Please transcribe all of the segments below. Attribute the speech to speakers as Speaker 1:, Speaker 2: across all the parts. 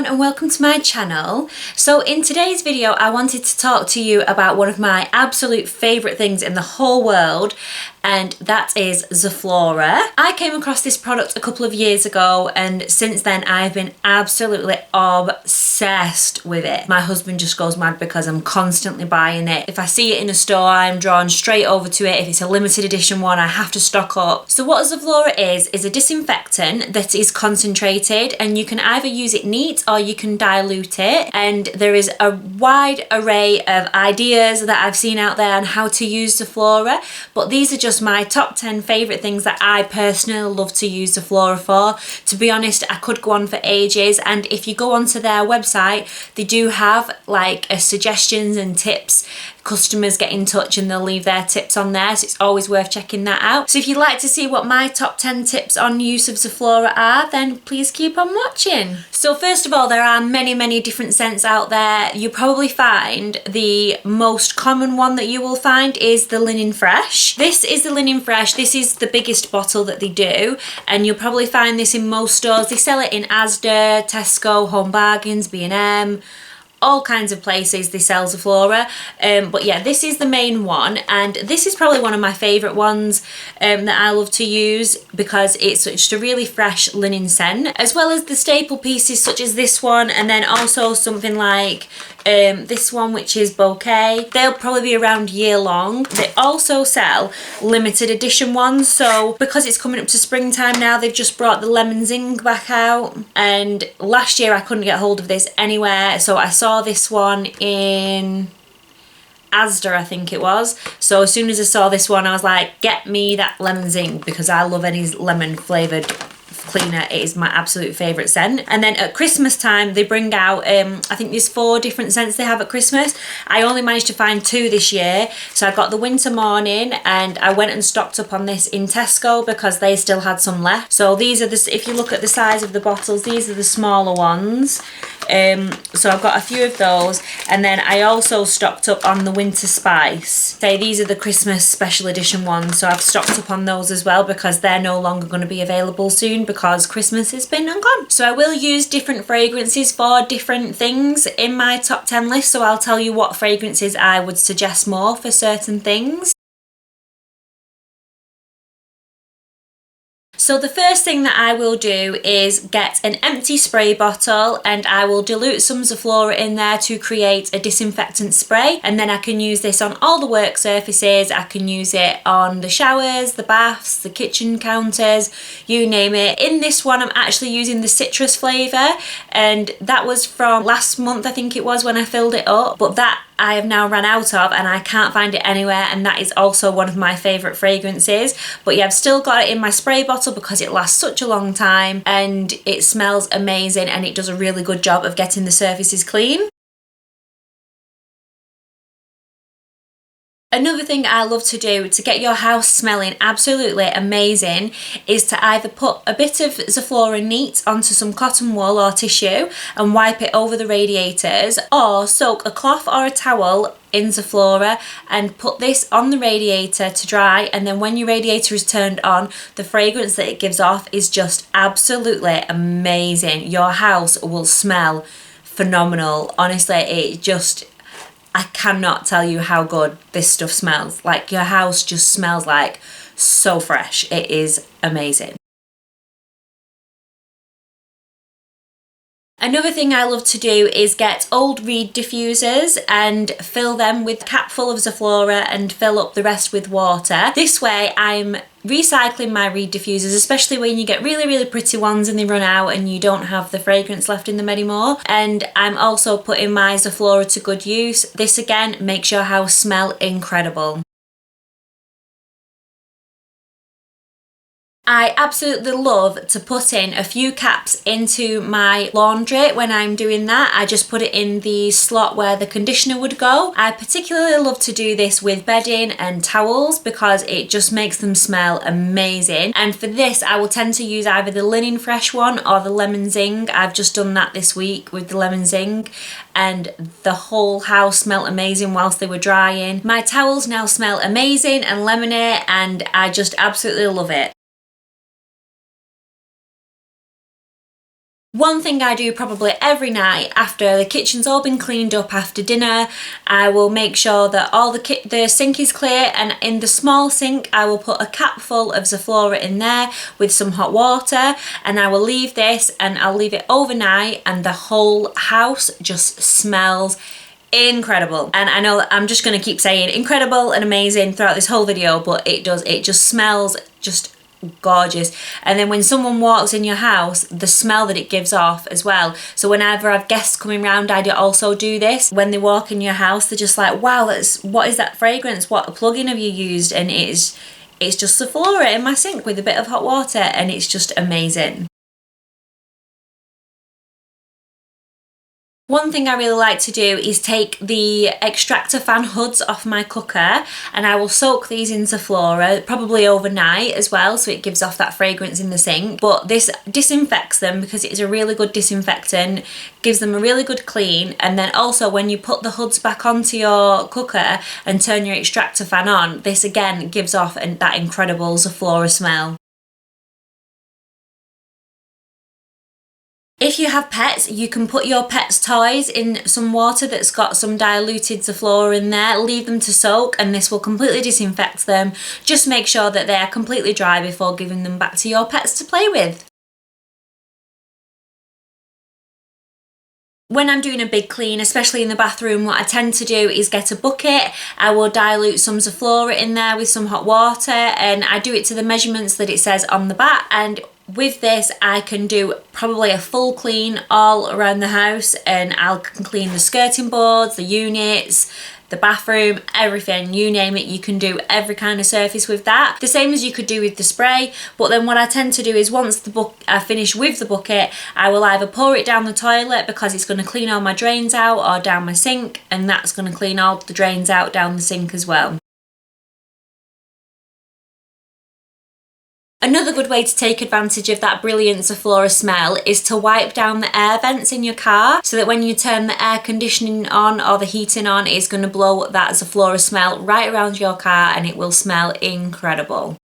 Speaker 1: everyone and welcome to my channel. So in today's video I wanted to talk to you about one of my absolute favourite things in the whole world, and that is Zoflora. I came across this product a couple of years ago and since then I've been absolutely obsessed with it. My husband just goes mad because I'm constantly buying it. If I see it in a store I'm drawn straight over to it. If it's a limited edition one I have to stock up. So what Zoflora is a disinfectant that is concentrated, and you can either use it neat or you can dilute it, and there is a wide array of ideas that I've seen out there on how to use Zoflora, but these are just my top 10 favourite things that I personally love to use Zoflora for. To be honest, I could go on for ages, and if you go onto their website they do have like suggestions and tips. Customers get in touch and they'll leave their tips on there, so it's always worth checking that out. So if you'd like to see what my top 10 tips on use of Zoflora are, then please keep on watching. So first of all, there are many different scents out there. You'll probably find the most common one that you will find is the Linen Fresh. This is the Linen Fresh. This is the biggest bottle that they do, and you'll probably find this in most stores. They sell it in Asda, Tesco, Home Bargains, B&M, all kinds of places they sell Zoflora, but yeah, this is the main one, and this is probably one of my favourite ones that I love to use because it's just a really fresh linen scent, as well as the staple pieces such as this one, and then also something like this one, which is Bouquet. They'll probably be around year long. They also sell limited edition ones, so because it's coming up to springtime now, they've just brought the Lemon Zing back out, and last year I couldn't get hold of this anywhere, so I saw this one in Asda, I think it was. So as soon as I saw this one I was like, get me that Lemon Zing, because I love any lemon flavoured cleaner. It is my absolute favourite scent. And then at Christmas time they bring out I think there's 4 different scents they have at Christmas. I only managed to find 2 this year, so I got the Winter Morning, and I went and stocked up on this in Tesco because they still had some left. So these are the, if you look at the size of the bottles, these are the smaller ones. So I've got a few of those, and then I also stocked up on the Winter Spice. Say these are the Christmas special edition ones, so I've stocked up on those as well because they're no longer going to be available soon because Christmas has been and gone. So I will use different fragrances for different things in my top 10 list, so I'll tell you what fragrances I would suggest more for certain things. So the first thing that I will do is get an empty spray bottle, and I will dilute some Zoflora in there to create a disinfectant spray, and then I can use this on all the work surfaces. I can use it on the showers, the baths, the kitchen counters, you name it. In this one I'm actually using the citrus flavour, and that was from last month I think it was when I filled it up, but that I have now run out of and I can't find it anywhere, and that is also one of my favourite fragrances. But yeah, I've still got it in my spray bottle because it lasts such a long time and it smells amazing, and it does a really good job of getting the surfaces clean. Another thing I love to do to get your house smelling absolutely amazing is to either put a bit of Zoflora neat onto some cotton wool or tissue and wipe it over the radiators, or soak a cloth or a towel in Zoflora and put this on the radiator to dry, and then when your radiator is turned on, the fragrance that it gives off is just absolutely amazing. Your house will smell phenomenal. Honestly, it just, I cannot tell you how good this stuff smells. Like, your house just smells like so fresh. It is amazing. Another thing I love to do is get old reed diffusers and fill them with a cap full of Zoflora and fill up the rest with water. This way I'm recycling my reed diffusers, especially when you get really pretty ones and they run out and you don't have the fragrance left in them anymore. And I'm also putting my Zoflora to good use. This again makes your house smell incredible. I absolutely love to put in a few caps into my laundry. When I'm doing that, I just put it in the slot where the conditioner would go. I particularly love to do this with bedding and towels because it just makes them smell amazing. And for this, I will tend to use either the Linen Fresh one or the Lemon Zing. I've just done that this week with the Lemon Zing, and the whole house smelled amazing whilst they were drying. My towels now smell amazing and lemony, and I just absolutely love it. One thing I do probably every night after the kitchen's all been cleaned up after dinner, I will make sure that all the sink is clear, and in the small sink I will put a cap full of Zoflora in there with some hot water, and I will leave this and I'll leave it overnight, and the whole house just smells incredible. And I know that I'm just going to keep saying incredible and amazing throughout this whole video, but it just smells just gorgeous. And then when someone walks in your house, the smell that it gives off as well. So whenever I've guests coming round, I also do this. When they walk in your house, they're just like, wow, what is that fragrance? What plug-in have you used? And it's just Zoflora in my sink with a bit of hot water, and it's just amazing. One thing I really like to do is take the extractor fan hoods off my cooker, and I will soak these in Zoflora, probably overnight as well, so it gives off that fragrance in the sink. But this disinfects them because it is a really good disinfectant, gives them a really good clean. And then also when you put the hoods back onto your cooker and turn your extractor fan on, this again gives off that incredible Zoflora smell. If you have pets, you can put your pet's toys in some water that's got some diluted Zoflora in there, leave them to soak, and this will completely disinfect them. Just make sure that they are completely dry before giving them back to your pets to play with. When I'm doing a big clean, especially in the bathroom, what I tend to do is get a bucket. I will dilute some Zoflora in there with some hot water, and I do it to the measurements that it says on the back. And with this, I can do probably a full clean all around the house, and I can clean the skirting boards, the units, the bathroom, everything, you name it. You can do every kind of surface with that. The same as you could do with the spray, but then what I tend to do is once I finish with the bucket, I will either pour it down the toilet because it's going to clean all my drains out, or down my sink, and that's going to clean all the drains out down the sink as well. Another good way to take advantage of that brilliant Zoflora smell is to wipe down the air vents in your car, so that when you turn the air conditioning on or the heating on, it's going to blow that Zoflora smell right around your car, and it will smell incredible.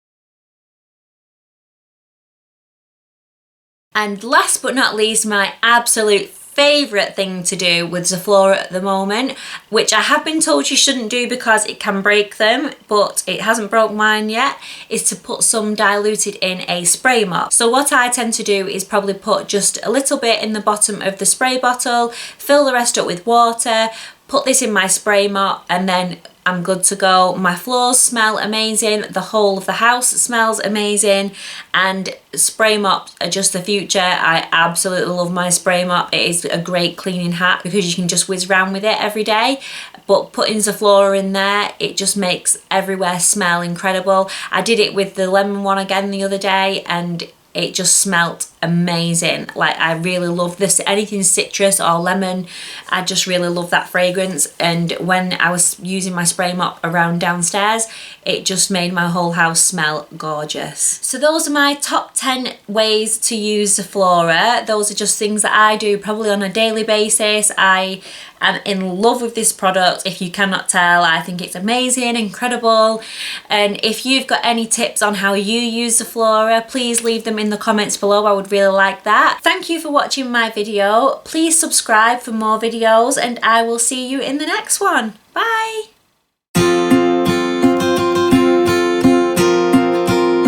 Speaker 1: And last but not least, my absolute favourite thing to do with Zoflora at the moment, which I have been told you shouldn't do because it can break them, but it hasn't broke mine yet, is to put some diluted in a spray mop. So what I tend to do is probably put just a little bit in the bottom of the spray bottle, fill the rest up with water, put this in my spray mop, and then I'm good to go. My floors smell amazing, the whole of the house smells amazing, and spray mops are just the future. I absolutely love my spray mop. It is a great cleaning hack because you can just whiz around with it every day. But putting Zoflora in there, it just makes everywhere smell incredible. I did it with the lemon one again the other day, and it just smelt amazing. Like, I really love this, anything citrus or lemon, I just really love that fragrance. And when I was using my spray mop around downstairs, it just made my whole house smell gorgeous. So those are my top 10 ways to use Zoflora. Those are just things that I do probably on a daily basis. I am in love with this product. If you cannot tell, I think it's amazing, incredible. And if you've got any tips on how you use Zoflora, please leave them in the comments below. I would really like that. Thank you for watching my video. Please subscribe for more videos, and I will see you in the next one. Bye.